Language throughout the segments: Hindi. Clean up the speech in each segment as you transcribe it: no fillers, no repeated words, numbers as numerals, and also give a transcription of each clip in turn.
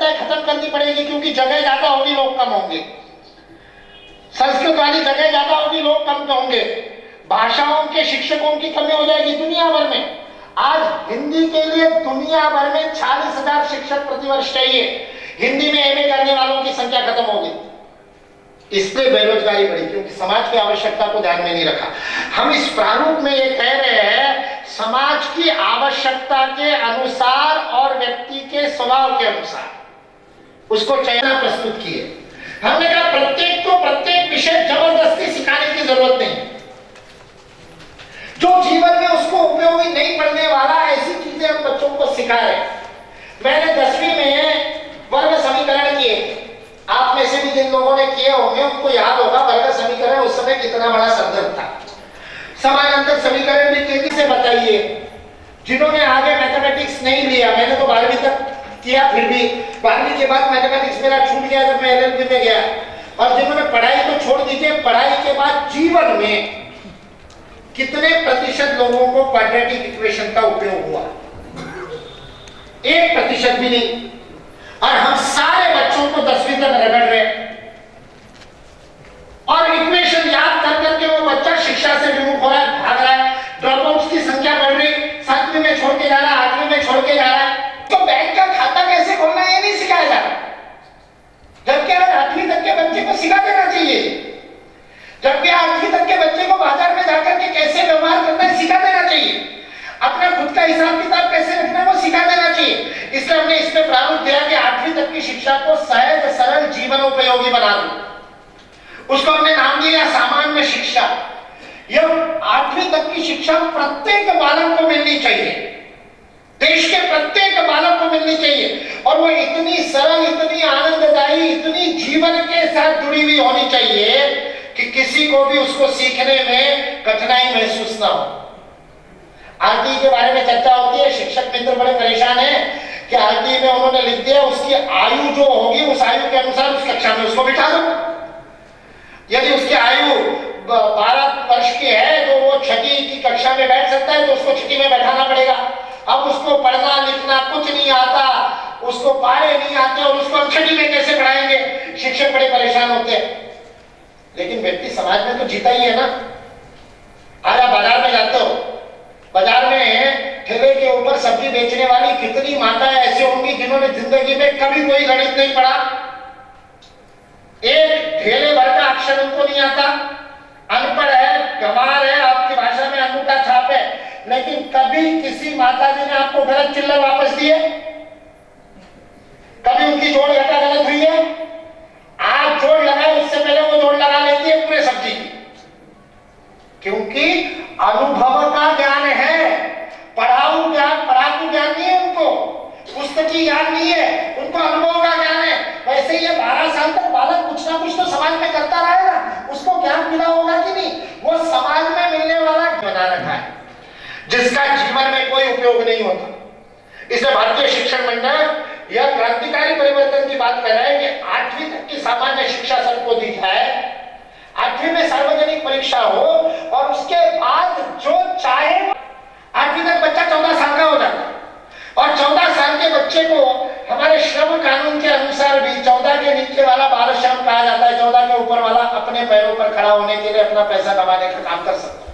आवश्यकताएं खत्म करनी पड़ेगी, क्योंकि जगह ज्यादा होगी, लोग कम होंगे। संस्कृत वाली जगह ज्यादा होगी, लोग कम होंगे। भाषाओं के शिक्षकों की कमी हो जाएगी दुनिया भर में। आज हिंदी के लिए दुनिया भर में 40,000 शिक्षक प्रतिवर्ष चाहिए। हिंदी में एमए करने वालों की संख्या खत्म हो गई। इसलिए बेरोजगारी बढ़ी, क्योंकि समाज की आवश्यकता को ध्यान में नहीं रखा। हम इस प्रारूप में ये कह रहे हैं, समाज की आवश्यकता के अनुसार और व्यक्ति के स्वभाव के अनुसार उसको चयन प्रस्तुत किए। हमने कहा प्रत्येक को प्रत्येक विषय जबरदस्ती सिखाने की जरूरत नहीं। जो जीवन में उसको उपयोगी नहीं पड़ने वाला, ऐसी चीजें हम बच्चों को सिखा रहे। मैंने 10वीं में वर्ग समीकरण किए। आप में से भी जिन लोगों ने किए होंगे उनको याद होगा वर्ग समीकरण उस समय कितना बड़ा संदर्भ था। समानांतर समीकरण भी तेजी से बताइए। जिन्होंने आगे मैथमेटिक्स नहीं लिया, मैंने तो 12वीं तक किया, फिर भी 12वीं के बाद मैथमेटिक्स मेरा छूट गया जब मैं एलएलबी में गया। और जिन्होंने पढ़ाई तो छोड़ दीजिए, पढ़ाई के बाद जीवन में कितने प्रतिशत लोगों को क्वाड्रेटिक इक्वेशन का उपयोग हुआ? 1% भी नहीं। और हम सारे बच्चों को 10वीं तक रगड़ रहे, और इक्वेशन याद कर करके वो बच्चा शिक्षा से विमुख हो रहा है, भाग रहा है। ड्रॉप आउट्स की संख्या बढ़ रही, 7वीं में छोड़ के जा रहा है, 8वीं में छोड़ के जा रहा है। तो बैंक का खाता कैसे खोलना है ये नहीं सिखाया जा रहा, जबकि 8वीं तक के बच्चे को सिखा देना चाहिए। जबकि 8वीं तक के बच्चे को बाजार में जाकर के कैसे व्यवहार करना है सिखा देना चाहिए। अपना खुद का हिसाब किताब कैसे रखना है वो सिखा देना चाहिए। इसलिए हमने इसमें प्रारूप दिया कि 8वीं तक की शिक्षा को सहज सरल जीवनोपयोगी बना दो। उसको हमने नाम दिया सामान्य शिक्षा। यह 8वीं तक की शिक्षा प्रत्येक बालक को मिलनी चाहिए, देश के प्रत्येक बालक को मिलनी चाहिए। और वो इतनी सरल, इतनी आनंददायी, इतनी जीवन के साथ जुड़ी हुई होनी चाहिए कि किसी को भी उसको सीखने में कठिनाई महसूस ना हो। आरटीई के बारे में चर्चा होती है, शिक्षक मित्र बड़े परेशान हैं कि आरटीई में उन्होंने लिख दिया उसकी आयु जो होगी उस आयु के अनुसार उस कक्षा में उसको बिठा दो। यदि उसकी आयु 12 वर्ष की है तो वो 6ठी की कक्षा में बैठ सकता है, तो उसको 6ठी में बैठाना पड़ेगा। अब उसको पढ़ना लिखना कुछ नहीं आता, उसको पारे नहीं आते, और उसको हम 6ठी में कैसे पढ़ाएंगे? शिक्षक बड़े परेशान होते हैं। लेकिन व्यक्ति समाज में तो जीता ही है ना। आज आप बाजार में जाते हो, बाजार में ठेले के ऊपर सब्जी बेचने वाली कितनी माताएं ऐसी होंगी जिन्होंने जिंदगी में कभी कोई गणित नहीं पढ़ा, एक ठेले भर का अक्षर उनको नहीं आता, अनपढ़ है, गंवार है, आपकी भाषा में अंगूठा छाप है, लेकिन कभी किसी माता जी ने आपको गलत चिल्लर वापस दिए? कभी उनकी जोड़ घटा गलत हुई है? आप जोड़ लगाए उससे पहले वो जोड़ लगा लेती है पूरे सब्जी की, क्योंकि अनुभव का ज्ञान है, पढ़ाऊ ज्ञान, पढ़ाकू ज्ञान नहीं है उनको, पुस्तकी ज्ञान नहीं है, उनको अनुभव का ज्ञान है। वैसे ये 12 साल तक बालक कुछ ना कुछ तो समाज में करता रहेगा, उसको ज्ञान मिला होगा कि नहीं? वो समाज में मिलने वाला बना रखा है जिसका जीवन में कोई उपयोग नहीं होता। इसलिए भारतीय शिक्षण मंडल यह क्रांतिकारी परिवर्तन की बात कर रहा है कि 8वीं तक की सामान्य शिक्षा सबको दी जाए, 8वीं में सार्वजनिक परीक्षा हो, और उसके बाद जो चाहे 8वीं तक बच्चा 14 साल का हो जाता है। और 14 साल के बच्चे को हमारे श्रम कानून के अनुसार भी 14 के नीचे वाला बाल श्रम कहा जाता है, 14 के ऊपर वाला अपने पैरों पर खड़ा होने के लिए अपना पैसा कमाने का काम कर सकता है।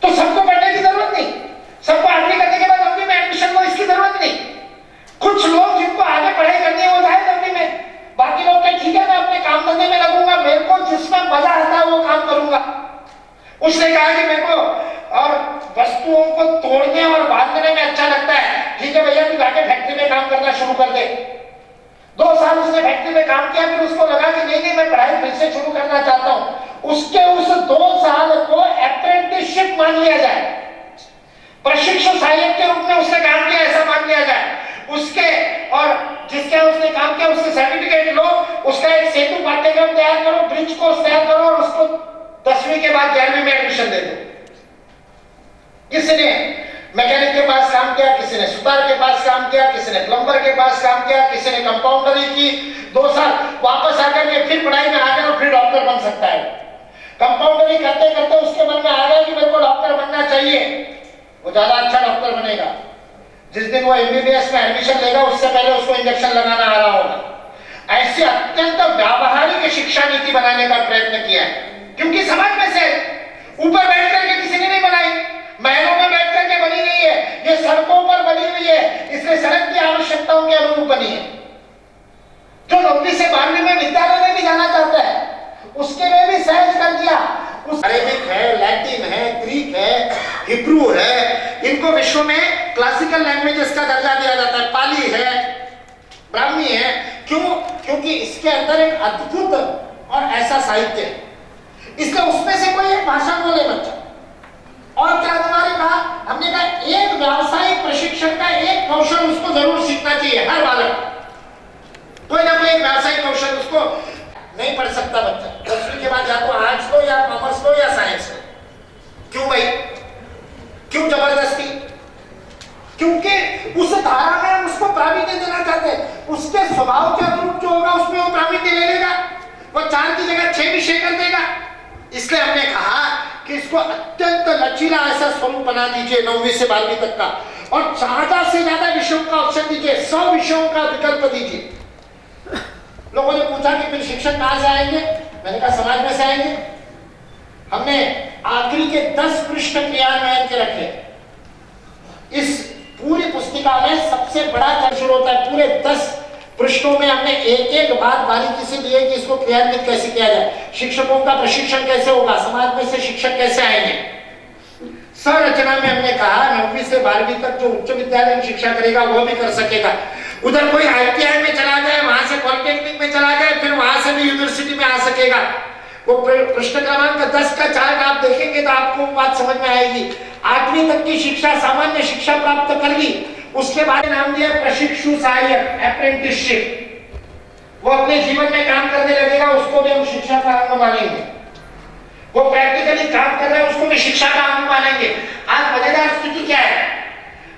तो सबको पढ़ने की जरूरत नहीं, सबको 8वीं करने के बाद 9वीं में एडमिशन लो, इसकी जरूरत नहीं। कुछ लोग जिनको आगे पढ़ाई करनी है वो जाए 9वीं में, बाकी लोग कहें ठीक है मैं अपने काम धंधे में लगूंगा, मेरे को जिसमें मजा आता है वो काम करूंगा। उसने कहा कि मेरे को और वस्तुओं को तोड़ने और बांधने में अच्छा लगता है, ठीक है भैया तू जाके फैक्ट्री में काम करना शुरू कर दे। 2 साल उसने फैक्ट्री में काम किया, फिर उसको लगा कि नहीं मैं पढ़ाई फिर से शुरू करना चाहता हूं। उसके उस 2 साल को अप्रेंटिसशिप मान लिया जाए, प्रशिक्षु सहायक के रूप में उसने काम किया ऐसा मान लिया जाए। उसके और जिसके उसने काम किया उसके सर्टिफिकेट लो, उसका एक सेतु पाठ्यक्रम तैयार करो, ब्रिज कोर्स तैयार करो, और उसको 10वीं के बाद 11वीं में एडमिशन दे दो। किसी ने मैकेनिक के पास काम किया, किसी ने सुतार के पास काम किया, किसी ने प्लम्बर के पास काम किया, किसी ने कंपाउंडरी की, 2 साल वापस आकर के फिर पढ़ाई में आ गया और फिर डॉक्टर बन सकता है। कंपाउंडरी करते करते उसके मन में आ गया कि मेरे को डॉक्टर बनना चाहिए, वो ज्यादा अच्छा डॉक्टर बनेगा। जिस दिन वो एमबीबीएस में एडमिशन लेगा उससे पहले उसको इंजेक्शन लगाना आ रहा होगा। ऐसी अत्यंत व्यावहारिक शिक्षा नीति बनाने का प्रयत्न किया है, क्योंकि समाज में से ऊपर बैठ करके किसी ने नहीं बनाई, महलों में बैठ करके बनी नहीं है, ये सड़कों पर बनी हुई है, इसलिए सड़क की आवश्यकताओं के अनुरूप बनी है। जो 9वीं से 12वीं में विद्यालय में भी जाना चाहता है उसके लिए भी सहज कर दिया। उस अरेबिक है, लैटिन है, ग्रीक है, हिब्रू है, इनको विश्व में क्लासिकल लैंग्वेजेस का दर्जा दिया जाता है। पाली है, ब्राह्मी है। क्यों? क्योंकि इसके अंदर एक अद्भुत और ऐसा साहित्य है, इसलिए उसमें से कोई एक भाषा बोले बच्चा। और क्या तुम्हारे कहा, हमने कहा एक व्यावसायिक प्रशिक्षण का एक कौशल उसको जरूर सीखना चाहिए हर बालक। कोई ना कोई एक व्यावसायिक कौशल उसको नहीं पढ़ सकता बच्चा 10वीं के बाद, या तो आर्ट्स लो या कॉमर्स लो या साइंस लो। क्यों भाई, क्यों जबरदस्ती? क्योंकि उस धारा में हम उसको प्रावीण्य देना चाहते हैं, उसके स्वभाव के अनुरूप जो होगा उसमें वो प्रावीण्य ले लेगा, वो 4 की जगह 6 विषय कर देगा। इसलिए हमने कहा कि इसको अत्यंत लचीला ऐसा स्वरूप बना दीजिए 9वीं से 12वीं तक का, और ज्यादा से ज्यादा विषयों का ऑप्शन दीजिए, 100 विषयों का विकल्प दीजिए। लोगों ने पूछा कि फिर शिक्षक कहां से आएंगे? मैंने कहा समाज में से आएंगे। हमने आखिरी के 10 पृष्ठ क्रियान्वयन के रखे। इस पूरी पुस्तिका में सबसे बड़ा चर्चा होता है, पूरे 10 पृष्ठों में हमने एक बात बारीकी से दी है कि इसको क्रियान्वित कैसे किया जाए, शिक्षकों का प्रशिक्षण कैसे होगा, समाज में से शिक्षक कैसे आएंगे। संरचना में हमने कहा 9वीं से 12वीं तक जो उच्च विद्यालय में शिक्षा करेगा वो भी कर सकेगा। उधर कोई आईटीआई में चला जाए, वहां से पॉलिटेक्निक में चला जाए, फिर वहां से भी यूनिवर्सिटी में आ सकेगा। वो पृष्ठ क्रमांक 10 का चार्ट आप देखेंगे तो आपको बात समझ में आएगी। 8वीं तक की शिक्षा सामान्य शिक्षा प्राप्त कर ली, उसके बाद नाम दिया प्रशिक्षु सहायक, अप्रेंटिसशिप। वो अपने जीवन में काम करने लगेगा, उसको भी हम शिक्षा का अंग मानेंगे। वो प्रैक्टिकली काम कर रहा है, उसको भी शिक्षा का अंग मानेंगे। आज मजेदार स्थिति क्या है,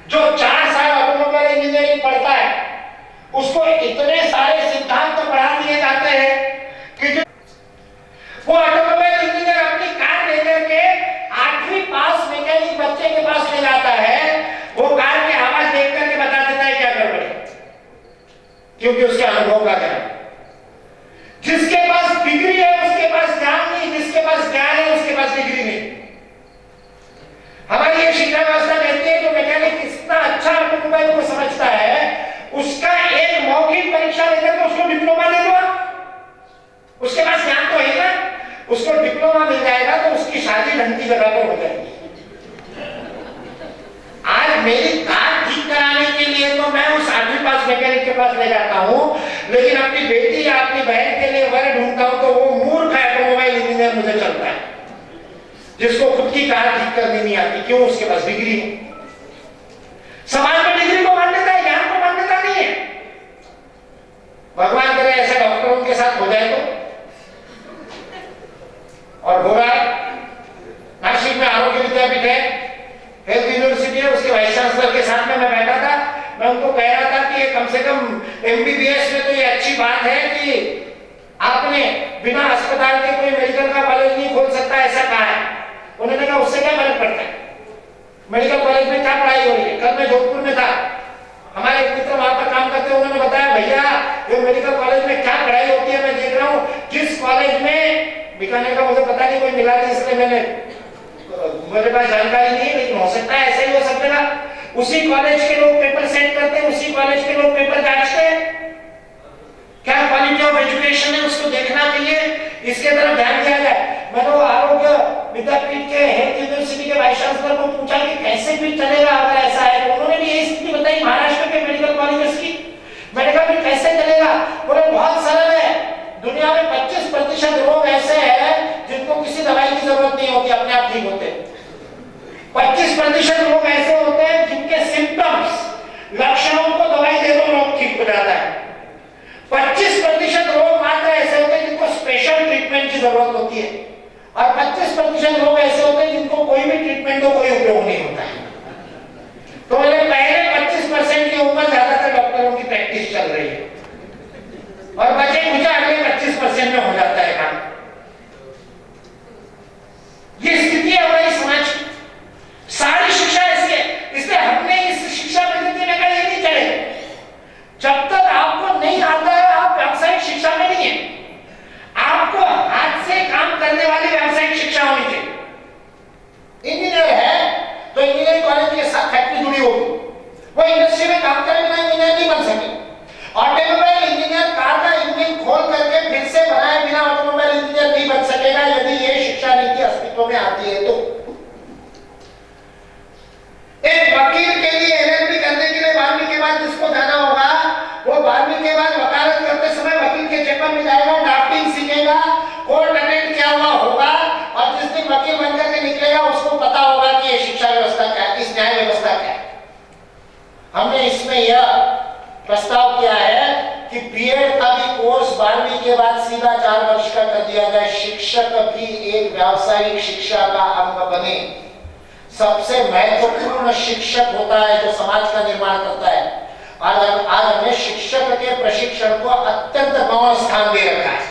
जो 4 साल ऑटोमोबाइल इंजीनियरिंग पढ़ता है उसको इतने सारे सिद्धांत पढ़ा दिए जाते हैं कि जो वो ऑटोमोबाइल इंजीनियर अपनी कार लेकर के 8वीं पास मैकेनिक बच्चे के पास ले जाता है, वो कार की आवाज देख करके बता देता है क्या गड़बड़ है, क्योंकि उसके अनुभव का ज्ञान। जिसके पास डिग्री है उसके पास ज्ञान नहीं, जिसके पास ज्ञान है उसके पास डिग्री नहीं। हमारी ये शिक्षा व्यवस्था कहती है कि मैकेनिक कितना अच्छा ऑटोमोबाइल को समझता है, उसका एक मौखिक परीक्षा लेकर के उसको डिप्लोमा दे दो, उसके पास ज्ञान तो है ना, उसको डिप्लोमा मिल जाएगा तो उसकी शादी ढंग की जगह पर हो जाएगी। आज मेरी कार ठीक कराने के लिए तो मैं उस 8वीं पास मैकेनिक के पास ले जाता हूं, लेकिन अपनी बेटी या अपनी बहन के लिए वर ढूंढता हूं तो वो मूर्ख ऑटोमोबाइल इंजीनियर मुझे चलता है, जिसको खुद की कार ठीक करनी नहीं आती। क्यों? उसके पास डिग्री है। समाज में डिग्री को मान्यता है, ज्ञान को मान्यता नहीं है। भगवान करे ऐसे डॉक्टरों के साथ हो जाए तो, और हो रहा है। नासिक में आरोग्य विद्यापीठ है, हेल्थ यूनिवर्सिटी है, उसके वाइस चांसलर के साथ में मैं बैठा था। मैं उनको कह रहा था कि ये कम से कम एमबीबीएस में तो ये अच्छी बात है कि आपने बिना अस्पताल के कोई मेडिकल का कॉलेज नहीं खोल सकता, ऐसा कहा है। उन्होंने कहा उससे क्या फर्क पड़ता है, मेडिकल कॉलेज में क्या पढ़ाई हो रही है। कल मैं जोधपुर में था, हमारे एक मित्र वहां पर काम करते हैं, उन्होंने बताया भैया ये मेडिकल कॉलेज में क्या पढ़ाई होती है मैं देख रहा हूँ। जिस कॉलेज में बीकानेर का मुझे पता नहीं, कोई मिला नहीं इसलिए मेरे पास जानकारी नहीं है, लेकिन हो सकता है ऐसा ही हो सकता है। उसी कॉलेज के लोग पेपर सेट करते हैं, उसी कॉलेज के लोग पेपर जांचते हैं। क्या क्वालिटी ऑफ एजुकेशन है उसको देखना चाहिए, इसके तरफ ध्यान दिया जाए। मैंने वो आरोग्य विद्यापीठ के हेल्थ यूनिवर्सिटी के वाइस चांसलर को पूछा कि कैसे फिर चलेगा अगर ऐसा है, तो उन्होंने भी यही स्थिति बताई महाराष्ट्र के मेडिकल कॉलेजेस की। मैंने कहा फिर कैसे चलेगा? बोले बहुत सरल है, दुनिया में 25% रोग ऐसे हैं जिनको किसी दवाई की जरूरत नहीं होती, अपने आप ठीक होते। 25% लोग ऐसे होते हैं जिनके सिम्टम्स, लक्षणों को दवाई दे दो रोग ठीक हो जाता है। 25% लोग मात्र ऐसे होते हैं जिनको स्पेशल ट्रीटमेंट की जरूरत होती है, और 25% लोग ऐसे होते हैं जिनको कोई भी ट्रीटमेंट को कोई उपयोग नहीं होता है। तो पहले 25% की उम्र ज्यादातर डॉक्टरों की प्रैक्टिस चल रही है, और बचे कुछ अगले 25% में हो जाता है काम। ये स्थिति है हमारी समाज की, सारी शिक्षा ऐसी है। इसलिए हमने इस शिक्षा पद्धति में इसमें यह प्रस्ताव किया है कि बीएड का भी कोर्स 12वीं के बाद सीधा 4 वर्ष का कर दिया जाए। शिक्षक भी एक व्यावसायिक शिक्षा का अंग बने। सबसे महत्वपूर्ण शिक्षक होता है जो समाज का निर्माण करता है। आज हमने शिक्षक के प्रशिक्षण को अत्यंत गौण स्थान दे रखा है।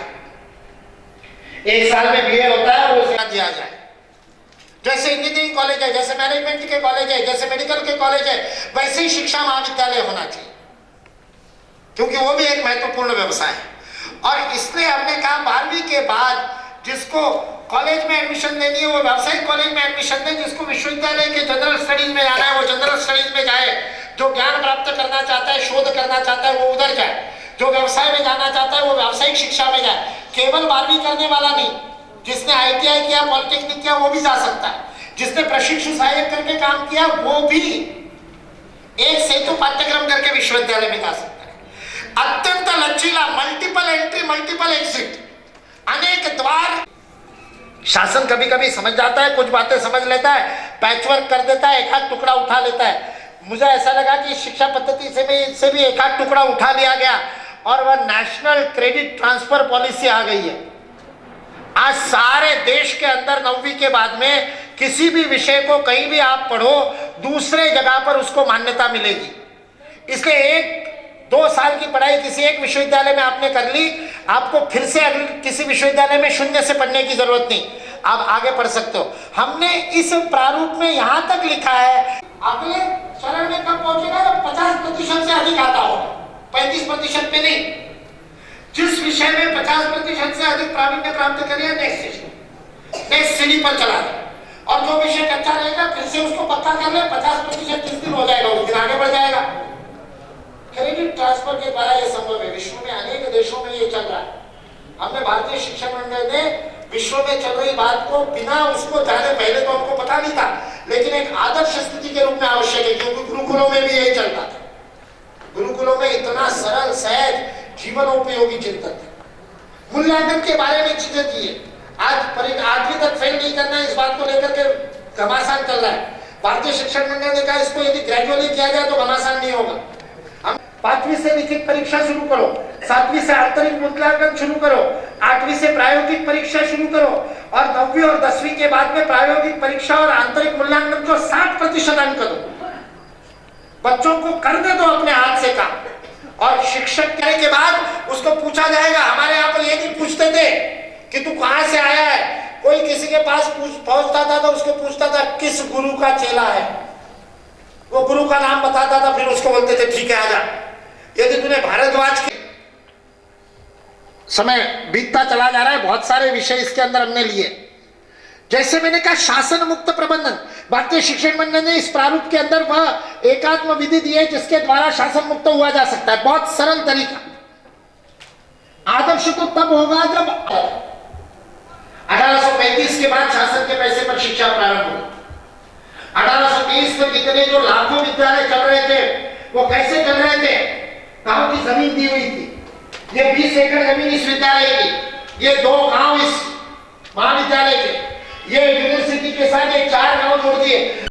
1 साल में बीएड होता है और उसे दिया जाए। जैसे इंजीनियरिंग कॉलेज है, जैसे मैनेजमेंट के कॉलेज है, जैसे मेडिकल के कॉलेज है, वैसे ही शिक्षा महाविद्यालय होना चाहिए, क्योंकि वो भी एक महत्वपूर्ण व्यवसाय है। और इसलिए हमने कहा 12वीं के बाद जिसको कॉलेज में एडमिशन लेनी है वो व्यावसायिक कॉलेज में एडमिशन दे, जिसको विश्वविद्यालय के जनरल स्टडीज में जाना है वो जनरल स्टडीज में जाए, जो ज्ञान प्राप्त करना चाहता है, शोध करना चाहता है वो उधर जाए, जो व्यवसाय में जाना चाहता है वो व्यावसायिक शिक्षा में जाए। केवल 12वीं करने वाला नहीं, जिसने आईटीआई किया, पॉलिटेक्निक किया वो भी जा सकता है, जिसने प्रशिक्षु सहायक करके काम किया वो भी एक सेतु पाठ्यक्रम करके विश्वविद्यालय में जा सकता है। अत्यंत लचीला, मल्टीपल एंट्री मल्टीपल एग्जिट, अनेक द्वार। शासन कभी कभी समझ जाता है, कुछ बातें समझ लेता है, पैचवर्क कर देता है, एक आध टुकड़ा उठा लेता है। मुझे ऐसा लगा कि शिक्षा पद्धति से भी एक आध टुकड़ा उठा लिया गया और वह नेशनल क्रेडिट ट्रांसफर पॉलिसी आ गई है। आज सारे देश के अंदर 9वीं के बाद में किसी भी विषय को कहीं भी आप पढ़ो, दूसरे जगह पर उसको मान्यता मिलेगी। इसलिए 1-2 साल की पढ़ाई किसी एक विश्वविद्यालय में आपने कर ली, आपको फिर से अगले किसी विश्वविद्यालय में शून्य से पढ़ने की जरूरत नहीं, आप आगे पढ़ सकते हो। हमने इस प्रारूप में यहां तक लिखा है, अगले चरण में कब पहुंचेगा जब 50% से अधिक आता हो, 35% पे नहीं। जिस विषय में 50% से अधिक प्रावीण्य प्राप्त करिए, नेक्स्ट सीढ़ी पर चला जाए, और जो विषय कच्चा रहेगा फिर से उसको पक्का कर ले। 50% जिस दिन हो जाएगा उस दिन आगे बढ़ जाएगा। क्रेडिट ट्रांसफर के द्वारा यह संभव है। विश्व में अनेक देशों में ये चल रहा है। हमने भारतीय शिक्षा मंडल ने विश्व में चल रही बात को बिना उसको जाने, पहले तो हमको पता नहीं था, लेकिन एक आदर्श स्थिति के रूप में आवश्यक है, क्योंकि गुरुकुलों में भी यही चलता था। गुरुकुलों में इतना सरल सहज जीवनोपयोगी चिंतन था। मूल्यांकन के बारे में चीजें थी। आज 8वीं तक फेल नहीं करना है, इस बात को लेकर के घमासान चल रहा है। भारतीय शिक्षण मंडल ने कहा इसको यदि ग्रेजुअली किया जाए तो घमासान नहीं होगा। हम 5वीं से लिखित परीक्षा शुरू करो, 7वीं से आंतरिक मूल्यांकन शुरू करो, 8वीं से प्रायोगिक परीक्षा शुरू करो, और 9वीं और 10वीं के बाद में प्रायोगिक परीक्षा और आंतरिक मूल्यांकन को 60% अंक दो। बच्चों को करने दो अपने हाथ से काम, और शिक्षक करने के बाद उसको पूछा जाएगा। हमारे यहाँ पर ये नहीं पूछते थे कि तू कहां से आया है, कोई किसी के पास पहुंचता था तो उसको पूछता था किस गुरु का चेला है, वो गुरु का नाम बताता था, फिर उसको बोलते थे ठीक है आजा। यदि तूने भारद्वाज के समय बीतता चला जा रहा है, बहुत सारे विषय इसके अंदर हमने लिए। जैसे मैंने कहा शासन मुक्त प्रबंधन, भारतीय शिक्षण मंडल ने इस प्रारूप के अंदर वह एकात्म विधि दी है जिसके द्वारा शासन मुक्त हुआ जा सकता है। बहुत सरल तरीका। आदर्श तो तब होगा जब 1835 के बाद शासन के पैसे पर शिक्षा प्रारंभ हुई। 1823 तक इतने जो लाखों विद्यालय चल रहे थे वो कैसे चल रहे थे? गांव की जमीन दी हुई थी, ये 20 एकड़ जमीन इस विद्यालय की, ये 2 गांव इस महाविद्यालय के, ये यूनिवर्सिटी के साथ 4 गांव जोड़ दिए।